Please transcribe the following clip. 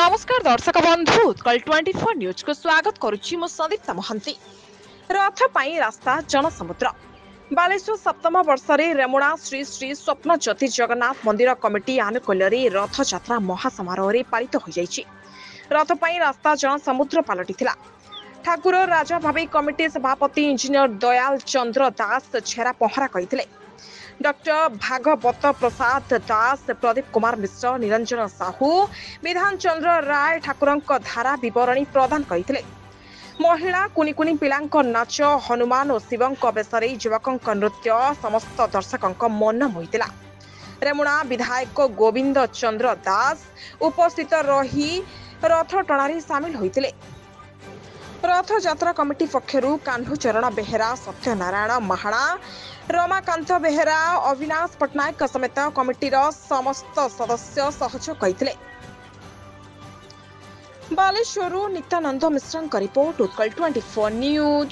नमस्कार दर्शक बंधु उत्कल 24 न्यूज को स्वागत करुच्ची मो संदीप्ता महंती। रथ पाई रास्ता जनसमुद्र बालेश्वर सप्तम वर्ष रेमुणा श्री श्री स्वप्न ज्योति जगन्नाथ मंदिर कमिटी आनुकूल्य रथ यात्रा महासमारोह पालित हो जाइछि। रथ पाई रास्ता जनसमुद्र पलटिथिला। ठाकुर राजा भावी कमिटी सभापति इंजीनियर दयाल चंद्र दास छेरा पहरा कहिथिले। डॉक्टर भागवत प्रसाद दास, प्रदीप कुमार मिश्र, निरंजन साहू, विधान चंद्र राय ठाकुरंक धारा विवरणी प्रदान करथिले। महिला कुनिकुनी पिलांक नाच, हनुमान और शिवंक बेसरे युवकंक नृत्य समस्त दर्शकंक मन मोहितिला। रेमुणा विधायक गोविंद चंद्र दास उपस्थित रही रथ टणारी सामिल होइतिले। रथ यात्रा कमिटी पक्षरु कान्हुचरण बेहेरा, सत्यनारायण महाणा, रमाकांत बेहेरा, अविनाश पटनायक समेत कमिटीर समस्त सदस्य सहयोग करथिले। बालेश्वरु नित्यानंद मिश्रଙ୍କ रिपोर्ट उत्कल 24 न्यूज।